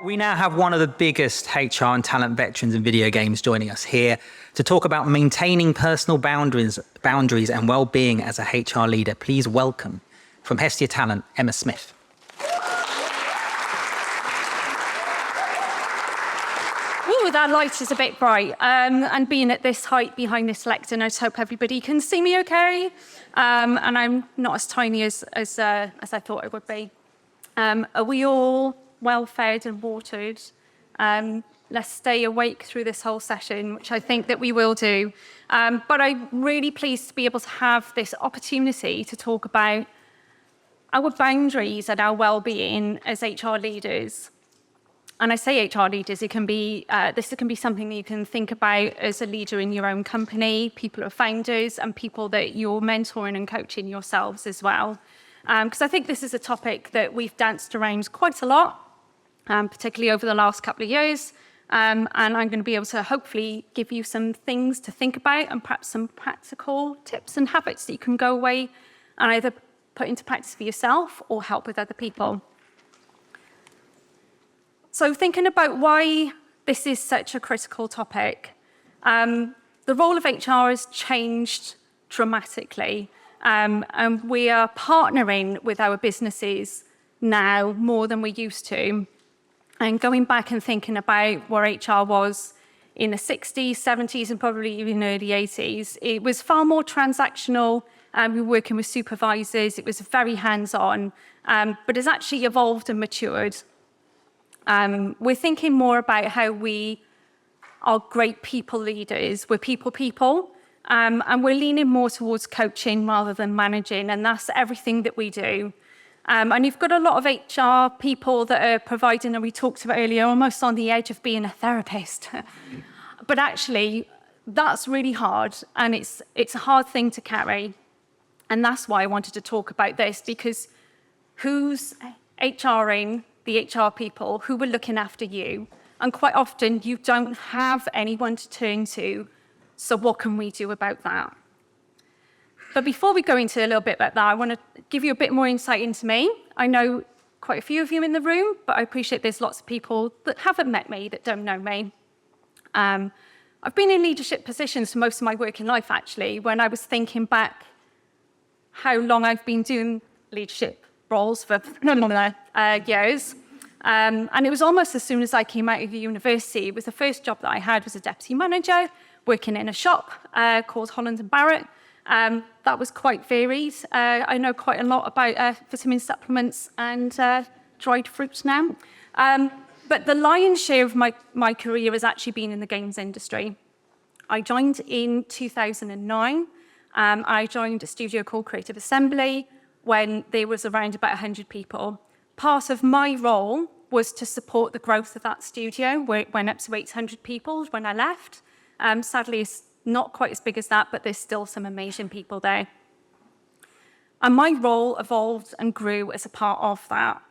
We now have one of the biggest HR and talent veterans in video games joining us here to talk about maintaining personal boundaries and well-being as a HR leader. Please welcome, from Hestia Talent, Emma Smith. Ooh, that light is a bit bright. And being at this height behind this lectern, I just hope everybody can see me okay. And I'm not as tiny as I thought I would be. Are we all well fed and watered? Let's stay awake through this whole session, which I think that we will do. But I'm really pleased to be able to have this opportunity to talk about our boundaries and our well-being as HR leaders. And I say HR leaders, it can be this can be something that you can think about as a leader in your own company, people who are founders, and people that you're mentoring and coaching yourselves as well. Because I think this is a topic that we've danced around quite a lot, particularly over the last couple of years. And I'm going to be able to hopefully give you some things to think about and perhaps some practical tips and habits that you can go away and either put into practice for yourself or help with other people. So thinking about why this is such a critical topic, the role of HR has changed dramatically. And we are partnering with our businesses now more than we used to. And going back and thinking about where HR was in the 60s, 70s, and probably even early 80s, it was far more transactional. We were working with supervisors. It was very hands-on, but it's actually evolved and matured. We're thinking more about how we are great people leaders. We're people, and we're leaning more towards coaching rather than managing, and that's everything that we do. And you've got a lot of HR people that are providing, and we talked about earlier, almost on the edge of being a therapist. But actually, that's really hard, and it's a hard thing to carry. And that's why I wanted to talk about this, because who's HRing the HR people who are looking after you? And quite often, you don't have anyone to turn to. So what can we do about that? But before we go into a little bit about that, I want to give you a bit more insight into me. I know quite a few of you in the room, but I appreciate there's lots of people that haven't met me, that don't know me. I've been in leadership positions for most of my working life, actually. When I was thinking back how long I've been doing leadership roles for years. And it was almost as soon as I came out of university. It was the first job that I had was a deputy manager, working in a shop called Holland & Barrett. That was quite varied. I know quite a lot about vitamin supplements and dried fruits now. But the lion's share of my career has actually been in the games industry. I joined in 2009. I joined a studio called Creative Assembly when there was around about 100 people. Part of my role was to support the growth of that studio, where it went up to 800 people when I left. Sadly, it's not quite as big as that, but there's still some amazing people there. And my role evolved and grew as a part of that.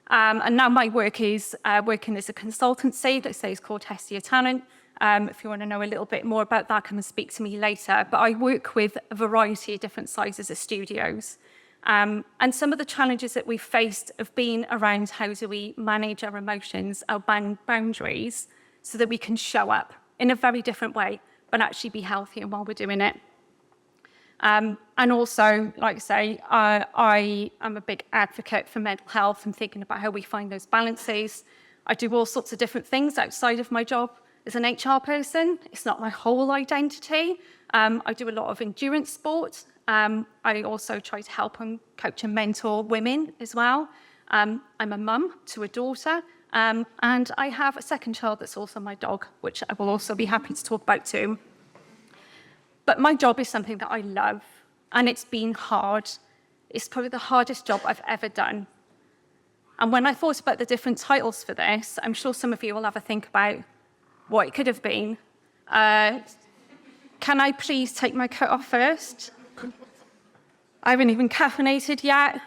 And now my work is working as a consultancy that is called Hestia Talent. If you want to know a little bit more about that, come and speak to me later. But I work with a variety of different sizes of studios. And some of the challenges that we've faced have been around how do we manage our emotions, our boundaries, so that we can show up in a very different way, but actually be healthier while we're doing it. And also, like I say, I am a big advocate for mental health and thinking about how we find those balances. I do all sorts of different things outside of my job as an HR person. It's not my whole identity. I do a lot of endurance sport. I also try to help and coach and mentor women as well. I'm a mum to a daughter, and I have a second child that's also my dog, which I will also be happy to talk about too. But my job is something that I love, and it's been hard. It's probably the hardest job I've ever done. And when I thought about the different titles for this, I'm sure some of you will have a think about what it could have been. Can I please take my coat off first? I haven't even caffeinated yet.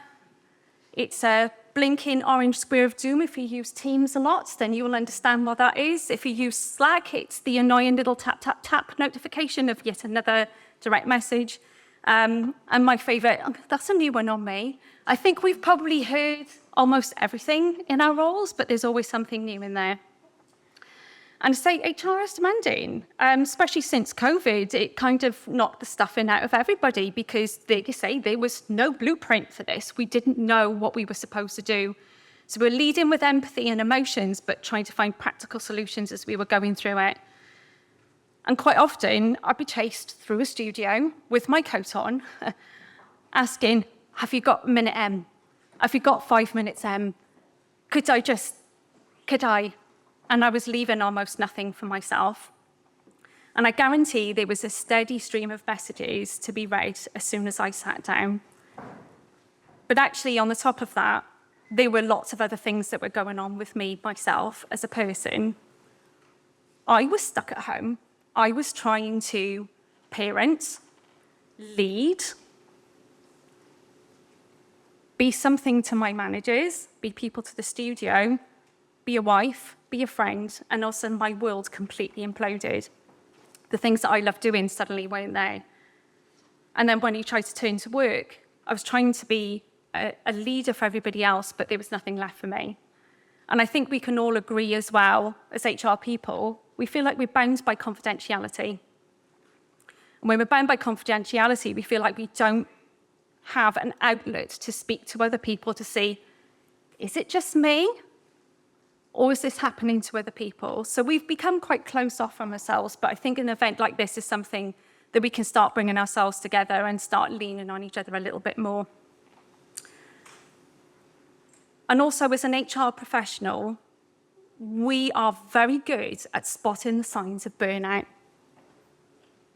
It's a blinking orange square of doom. If you use Teams a lot, then you will understand what that is. If you use Slack, it's the annoying little tap, tap, tap notification of yet another direct message. And my favorite, that's a new one on me. I think we've probably heard almost everything in our roles, but there's always something new in there. And to say HR is demanding, especially since COVID, it kind of knocked the stuffing out of everybody because, like you say, there was no blueprint for this. We didn't know what we were supposed to do. So we're leading with empathy and emotions, but trying to find practical solutions as we were going through it. And quite often, I'd be chased through a studio with my coat on, asking, have you got a minute M? Have you got 5 minutes M? Could I? And I was leaving almost nothing for myself. And I guarantee there was a steady stream of messages to be read as soon as I sat down. But actually, on the top of that, there were lots of other things that were going on with me, myself, as a person. I was stuck at home. I was trying to parent, lead, be something to my managers, be people to the studio, be a wife, be a friend, and also my world completely imploded. The things that I loved doing suddenly weren't there. And then when you try to turn to work, I was trying to be a leader for everybody else, but there was nothing left for me. And I think we can all agree as well, as HR people, we feel like we're bound by confidentiality. And when we're bound by confidentiality, we feel like we don't have an outlet to speak to other people to see, is it just me? Or is this happening to other people? So we've become quite close off from ourselves, but I think an event like this is something that we can start bringing ourselves together and start leaning on each other a little bit more. And also, as an HR professional, we are very good at spotting the signs of burnout.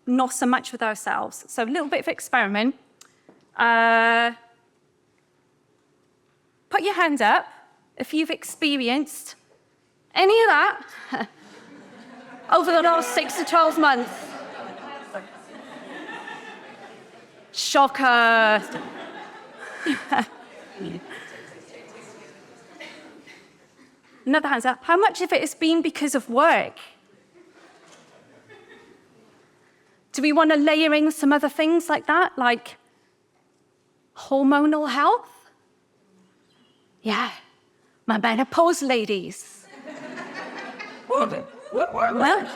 Not so much with ourselves. So a little bit of experiment. Put your hand up if you've experienced any of that over the last 6 to 12 months. Shocker. Another hands up. How much of it has been because of work? Do we want to layer in some other things like that, like hormonal health? Yeah, my menopause ladies. Well,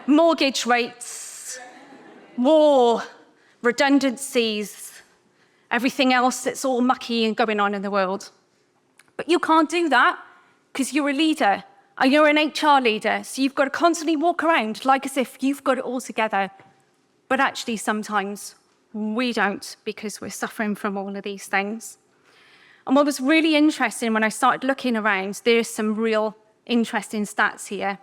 mortgage rates, war, redundancies, everything else that's all mucky and going on in the world. But you can't do that because you're a leader and you're an HR leader. So you've got to constantly walk around like as if you've got it all together. But actually, sometimes we don't because we're suffering from all of these things. And what was really interesting when I started looking around, there's some real interesting stats here.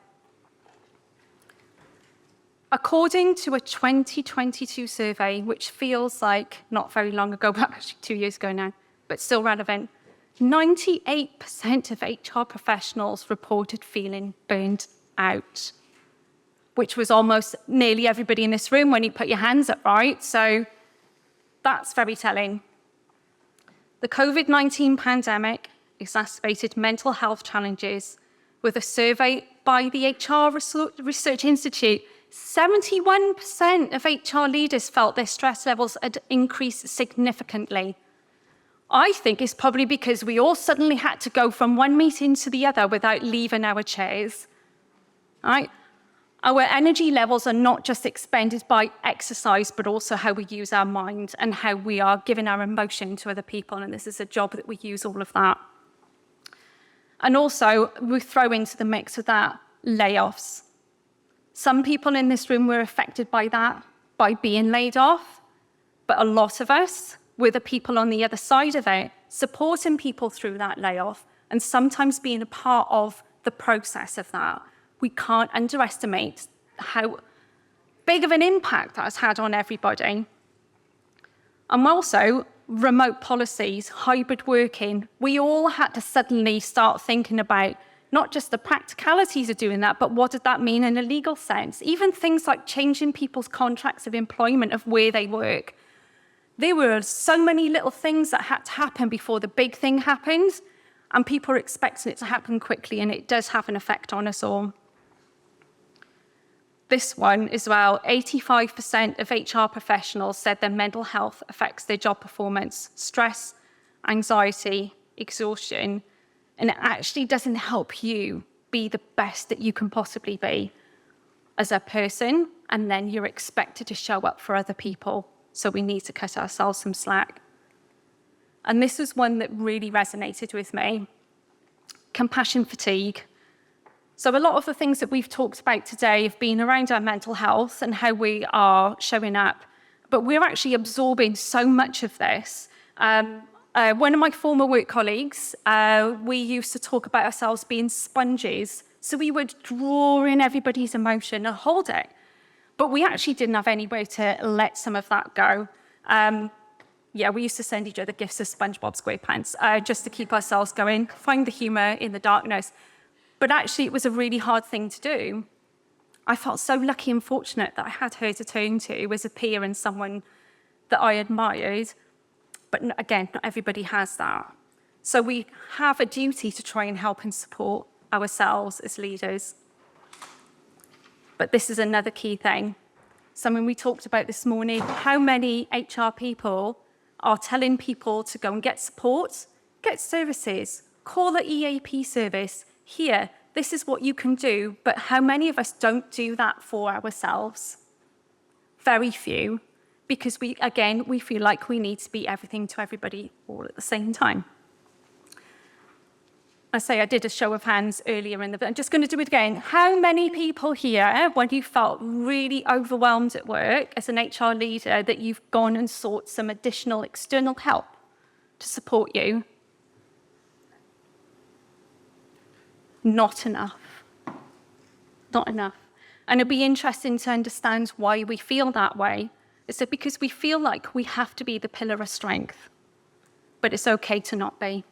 According to a 2022 survey, which feels like not very long ago, but actually 2 years ago now, but still relevant, 98% of HR professionals reported feeling burned out, which was almost nearly everybody in this room when you put your hands up, right? So that's very telling. The COVID-19 pandemic exacerbated mental health challenges. With a survey by the HR Research Institute, 71% of HR leaders felt their stress levels had increased significantly. I think it's probably because we all suddenly had to go from one meeting to the other without leaving our chairs. Right? Our energy levels are not just expended by exercise, but also how we use our mind and how we are giving our emotion to other people. And this is a job that we use all of that. And also, we throw into the mix of that layoffs. Some people in this room were affected by that, by being laid off. But a lot of us were the people on the other side of it, supporting people through that layoff and sometimes being a part of the process of that. We can't underestimate how big of an impact that has had on everybody. And also, remote policies, hybrid working, we all had to suddenly start thinking about not just the practicalities of doing that, but what did that mean in a legal sense? Even things like changing people's contracts of employment of where they work. There were so many little things that had to happen before the big thing happened, and people are expecting it to happen quickly, and it does have an effect on us all. This one as well, 85% of HR professionals said their mental health affects their job performance, stress, anxiety, exhaustion, and it actually doesn't help you be the best that you can possibly be as a person, and then you're expected to show up for other people. So we need to cut ourselves some slack. And this is one that really resonated with me. Compassion fatigue. So a lot of the things that we've talked about today have been around our mental health and how we are showing up, but we're actually absorbing so much of this. One of my former work colleagues, we used to talk about ourselves being sponges. So we would draw in everybody's emotion and hold it. But we actually didn't have any way to let some of that go. We used to send each other gifts of SpongeBob SquarePants just to keep ourselves going, find the humor in the darkness. But actually, it was a really hard thing to do. I felt so lucky and fortunate that I had her to turn to as a peer and someone that I admired. But again, not everybody has that. So we have a duty to try and help and support ourselves as leaders. But this is another key thing. Something we talked about this morning, how many HR people are telling people to go and get support, get services, call the EAP service. Here, this is what you can do, but how many of us don't do that for ourselves? Very few, because we feel like we need to be everything to everybody all at the same time. I did a show of hands earlier I'm just going to do it again. How many people here, when you felt really overwhelmed at work as an HR leader, that you've gone and sought some additional external help to support you? Not enough. Not enough. And it'd be interesting to understand why we feel that way. Is it because we feel like we have to be the pillar of strength? But it's okay to not be.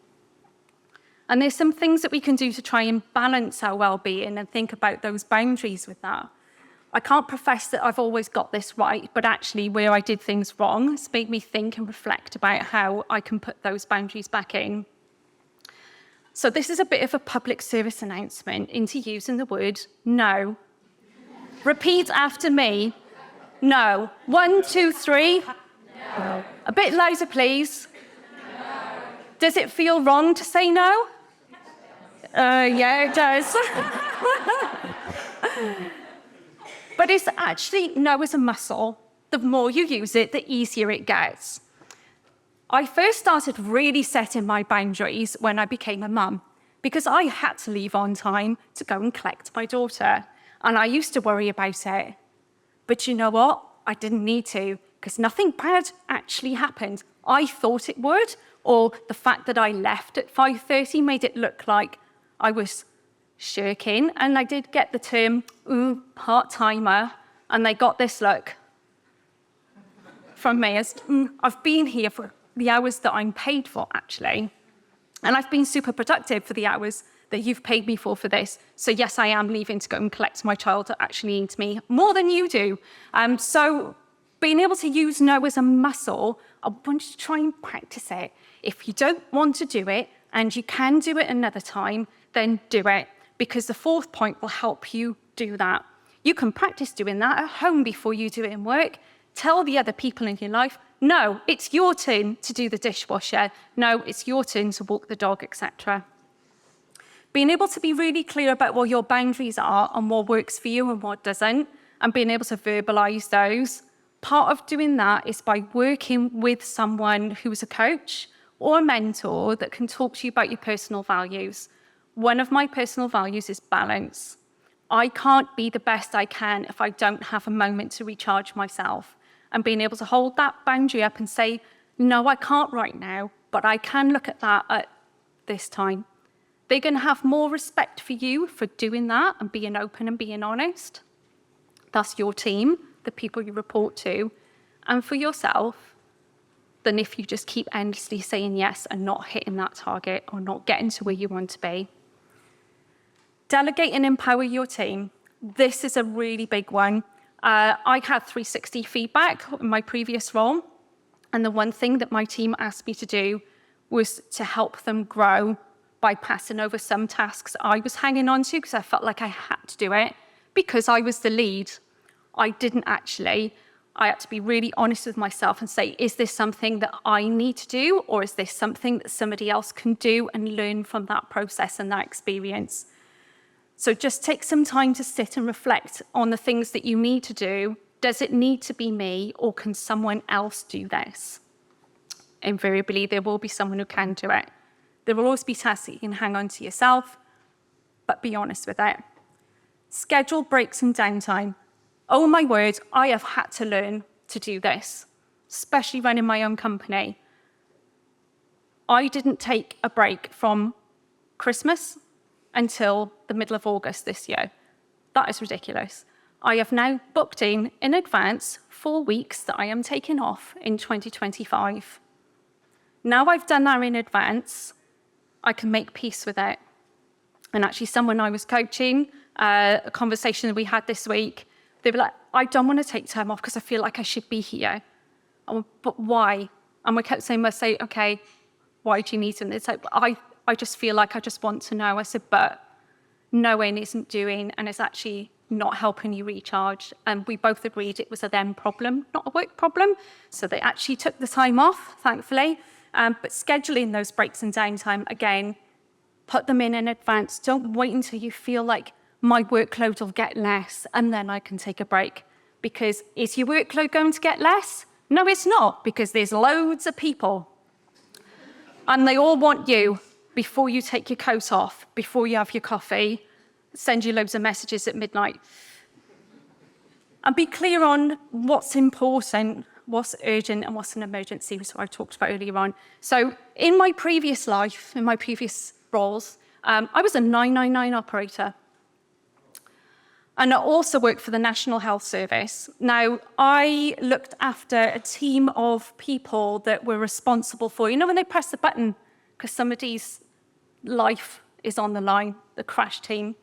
And there's some things that we can do to try and balance our well-being and think about those boundaries with that. I can't profess that I've always got this right, but actually where I did things wrong, it's made me think and reflect about how I can put those boundaries back in. So this is a bit of a public service announcement into using the word no. Repeat after me. No. 1, 2, 3. No. A bit louder, please. No. Does it feel wrong to say no? Yeah, it does. But it's actually, no is a muscle. The more you use it, the easier it gets. I first started really setting my boundaries when I became a mum, because I had to leave on time to go and collect my daughter. And I used to worry about it. But you know what? I didn't need to, because nothing bad actually happened. I thought it would, or the fact that I left at 5:30 made it look like I was shirking. And I did get the term, part-timer, and they got this look from me as, I've been here for the hours that I'm paid for, actually. And I've been super productive for the hours that you've paid me for this. So yes, I am leaving to go and collect my child that actually needs me more than you do. So being able to use no as a muscle, I want you to try and practice it. If you don't want to do it, and you can do it another time, then do it. Because the fourth point will help you do that. You can practice doing that at home before you do it in work. Tell the other people in your life, no, it's your turn to do the dishwasher. No, it's your turn to walk the dog, etc. Being able to be really clear about what your boundaries are and what works for you and what doesn't, and being able to verbalize those. Part of doing that is by working with someone who's a coach or a mentor that can talk to you about your personal values. One of my personal values is balance. I can't be the best I can if I don't have a moment to recharge myself. And being able to hold that boundary up and say, no, I can't right now, but I can look at that at this time. They're going to have more respect for you for doing that and being open and being honest. That's your team, the people you report to, and for yourself, than if you just keep endlessly saying yes and not hitting that target or not getting to where you want to be. Delegate and empower your team. This is a really big one. I had 360 feedback in my previous role, and the one thing that my team asked me to do was to help them grow by passing over some tasks I was hanging on to because I felt like I had to do it because I was the lead. I didn't actually. I had to be really honest with myself and say, is this something that I need to do, or is this something that somebody else can do and learn from that process and that experience? So just take some time to sit and reflect on the things that you need to do. Does it need to be me, or can someone else do this? Invariably, there will be someone who can do it. There will always be tasks that you can hang on to yourself, but be honest with it. Schedule breaks and downtime. Oh my word, I have had to learn to do this, especially running my own company. I didn't take a break from Christmas until the middle of August this year. That is ridiculous. I have now booked in advance 4 weeks that I am taking off in 2025. Now I've done that in advance, I can make peace with it. And actually, someone I was coaching, a conversation that we had this week, they were like, I don't want to take time off because I feel like I should be here. I went, but why? And we kept saying, well, say, okay, why do you need them? It's like, I just feel like I just want to know. I said, but knowing isn't doing, and it's actually not helping you recharge. And we both agreed it was a them problem, not a work problem. So they actually took the time off, thankfully. But scheduling those breaks and downtime, again, put them in advance. Don't wait until you feel like my workload will get less and then I can take a break. Because is your workload going to get less? No, it's not, because there's loads of people. And they all want you before you take your coat off, before you have your coffee, send you loads of messages at midnight. And be clear on what's important, what's urgent, and what's an emergency, which I talked about earlier on. So in my previous life, in my previous roles, I was a 999 operator. And I also worked for the National Health Service. Now, I looked after a team of people that were responsible for, you know, when they press the button because somebody's life is on the line, the crash team.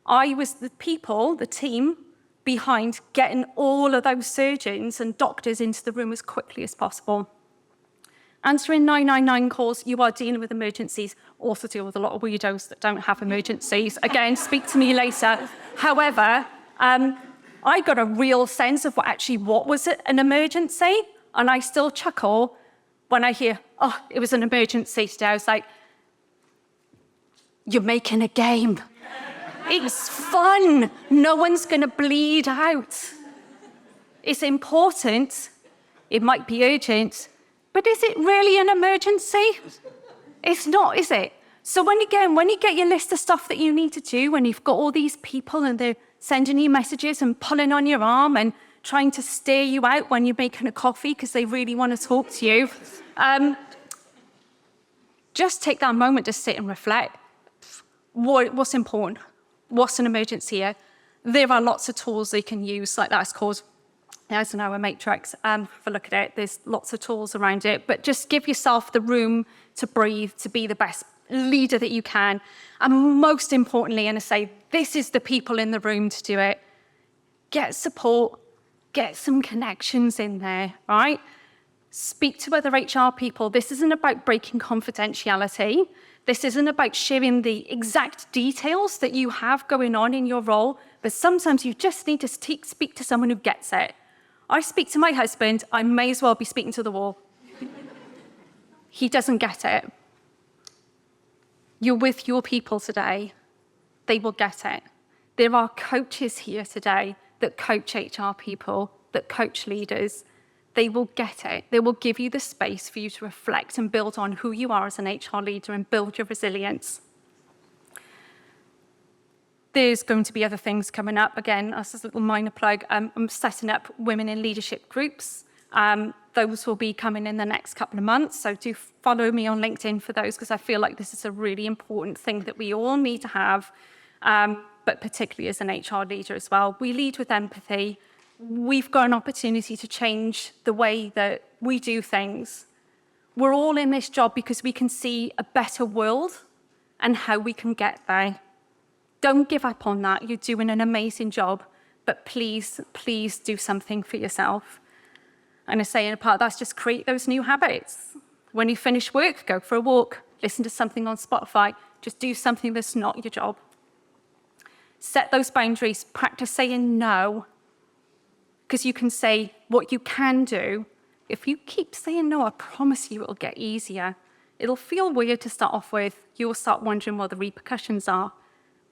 I was the people, the team, behind getting all of those surgeons and doctors into the room as quickly as possible. Answering 999 calls, you are dealing with emergencies. Also deal with a lot of weirdos that don't have emergencies. Again, speak to me later. However, I got a real sense of what was an emergency, and I still chuckle when I hear, oh, it was an emergency today. I was like, you're making a game. It's fun. No one's going to bleed out. It's important. It might be urgent. But is it really an emergency? It's not, is it? So when you get your list of stuff that you need to do, when you've got all these people and they're sending you messages and pulling on your arm and trying to steer you out when you're making a coffee because they really want to talk to you, just take that moment to sit and reflect. What's important? What's an emergency here? There are lots of tools they can use, like that's called Eisenhower Matrix. Have a look at it. There's lots of tools around it, but just give yourself the room to breathe, to be the best leader that you can. And most importantly, and I say, this is the people in the room to do it. Get support, get some connections in there, right? Speak to other HR people. This isn't about breaking confidentiality. This isn't about sharing the exact details that you have going on in your role, but sometimes you just need to speak to someone who gets it. I speak to my husband, I may as well be speaking to the wall. He doesn't get it. You're with your people today. They will get it. There are coaches here today that coach HR people, that coach leaders. They will get it. They will give you the space for you to reflect and build on who you are as an HR leader and build your resilience. There's going to be other things coming up. Again, as a little minor plug, I'm setting up women in leadership groups. Those will be coming in the next couple of months. So do follow me on LinkedIn for those, because I feel like this is a really important thing that we all need to have, but particularly as an HR leader as well. We lead with empathy. We've got an opportunity to change the way that we do things. We're all in this job because we can see a better world and how we can get there. Don't give up on that. You're doing an amazing job, but please, please do something for yourself. And I say in a part, that's just create those new habits. When you finish work, go for a walk, listen to something on Spotify, just do something that's not your job. Set those boundaries, practice saying no. because you can say what you can do. If you keep saying no, I promise you it'll get easier. It'll feel weird to start off with. You'll start wondering what the repercussions are,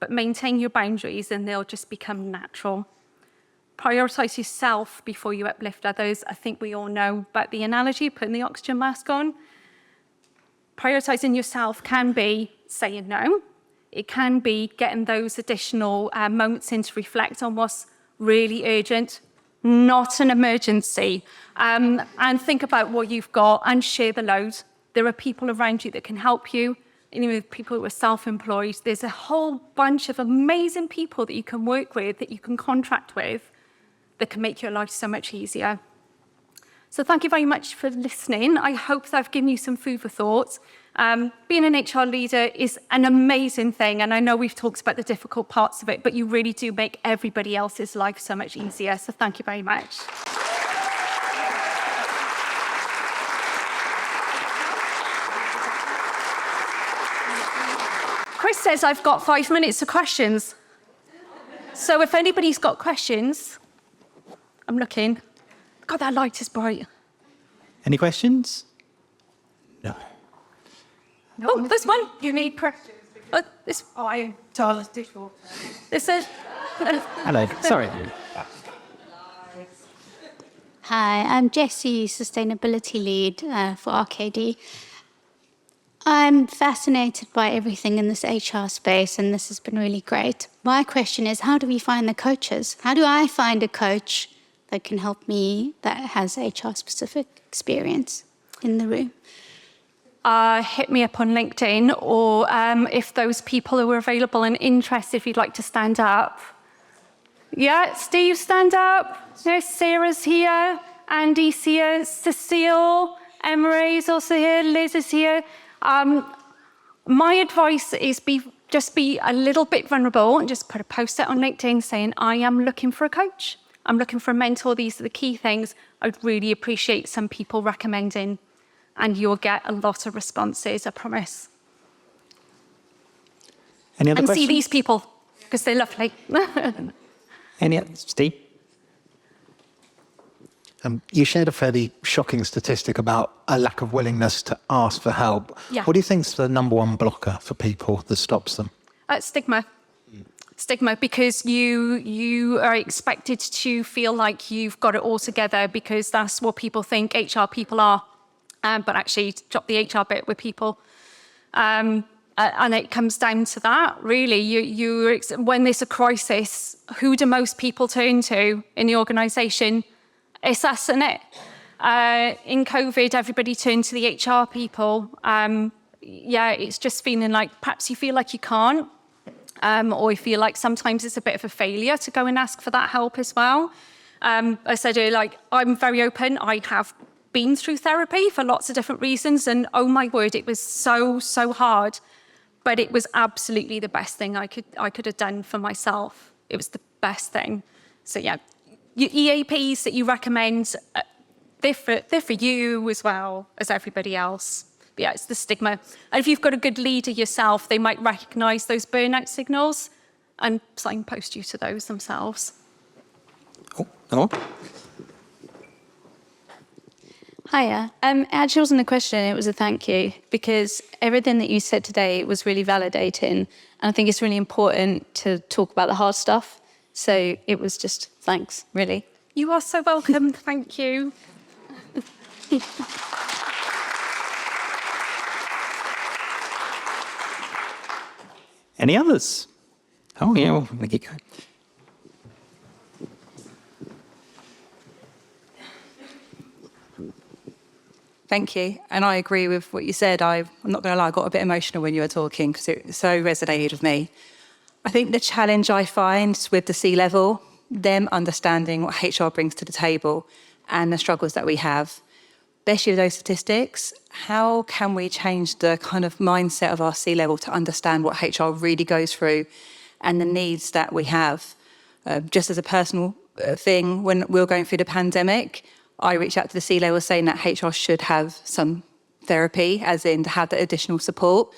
but maintain your boundaries and they'll just become natural. Prioritize yourself before you uplift others. I think we all know about the analogy, putting the oxygen mask on. Prioritizing yourself can be saying no. It can be getting those additional moments in to reflect on what's really urgent, not an emergency. And think about what you've got and share the load. There are people around you that can help you. Even people who are self-employed. There's a whole bunch of amazing people that you can work with, that you can contract with, that can make your life so much easier. So thank you very much for listening. I hope that I've given you some food for thought. Being an HR leader is an amazing thing, and I know we've talked about the difficult parts of it, but you really do make everybody else's life so much easier. So thank you very much. Chris says I've got 5 minutes for questions. So if anybody's got questions, I'm looking. God, that light is bright. Any questions? No. Oh, there's one. You need questions. Oh, this. Oh, I'm Charles Dishwater. This is. Hello. Sorry. Hi, I'm Jessie, Sustainability Lead for RKD. I'm fascinated by everything in this HR space, and this has been really great. My question is, how do we find the coaches? How do I find a coach that can help me, that has HR-specific experience in the room? Hit me up on LinkedIn, or if those people who are available and interested, if you'd like to stand up. Yeah, Steve, stand up. There's Sarah's here, Andy's here, Cecile, Emery's also here, Liz is here. My advice is just be a little bit vulnerable and just put a post-it on LinkedIn saying, I am looking for a coach. I'm looking for a mentor. These are the key things. I'd really appreciate some people recommending, and you'll get a lot of responses, I promise. Any other and questions? See these people, because they're lovely. Any other? Steve? You shared a fairly shocking statistic about a lack of willingness to ask for help. Yeah. What do you think is the number one blocker for people that stops them? Stigma. Stigma, because you are expected to feel like you've got it all together, because that's what people think HR people are. But actually, drop the HR bit with people. And it comes down to that, really. When there's a crisis, who do most people turn to in the organisation? It's us, isn't it? In COVID, everybody turned to the HR people. It's just feeling like perhaps you feel like you can't, or you feel like sometimes it's a bit of a failure to go and ask for that help as well. I said earlier, I'm very open. I have been through therapy for lots of different reasons, and oh my word, it was so hard, but it was absolutely the best thing I could have done for myself. It was the best thing. So yeah. Your EAPs that you recommend, they're for you as well as everybody else. But yeah, it's the stigma. And if you've got a good leader yourself, they might recognise those burnout signals and signpost you to those themselves. Oh. Hiya. Actually, it wasn't a question, it was a thank you, because everything that you said today was really validating. And I think it's really important to talk about the hard stuff. So it was just thanks, really. You are so welcome. Thank you. Any others? Oh, yeah, well, I'm going to keep going. Thank you. And I agree with what you said. I'm not going to lie, I got a bit emotional when you were talking because it so resonated with me. I think the challenge I find with the C-level, them understanding what HR brings to the table and the struggles that we have, especially with those statistics, how can we change the kind of mindset of our C-level to understand what HR really goes through and the needs that we have? Just as a personal thing, when we were going through the pandemic, I reached out to the C-level saying that HR should have some therapy, as in to have that additional support.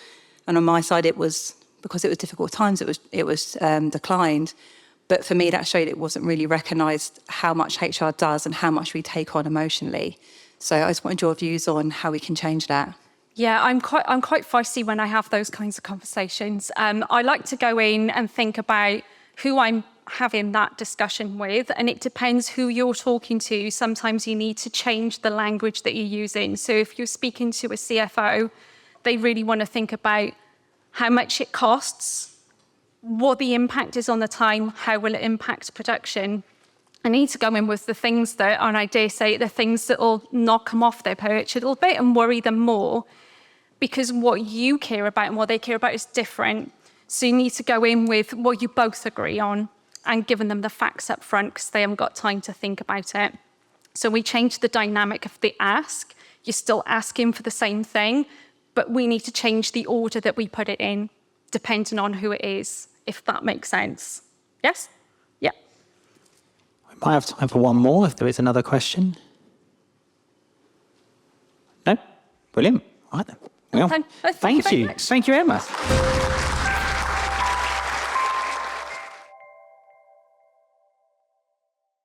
And on my side, it was, because it was difficult times, it was declined. But for me, that showed it wasn't really recognised how much HR does and how much we take on emotionally. So I just wanted your views on how we can change that. Yeah, I'm quite feisty when I have those kinds of conversations. I like to go in and think about who I'm having that discussion with, and it depends who you're talking to. Sometimes you need to change the language that you're using. So if you're speaking to a CFO, they really want to think about how much it costs, what the impact is on the time, how will it impact production. I need to go in with the things that, and I dare say, the things that will knock them off their perch a little bit and worry them more, because what you care about and what they care about is different. So you need to go in with what you both agree on and giving them the facts up front because they haven't got time to think about it. So we changed the dynamic of the ask. You're still asking for the same thing, but we need to change the order that we put it in, depending on who it is, if that makes sense. Yes? Yeah. We might have time for one more if there is another question. No? Brilliant. All right then. Well, Thank you very much. Thank you, Emma.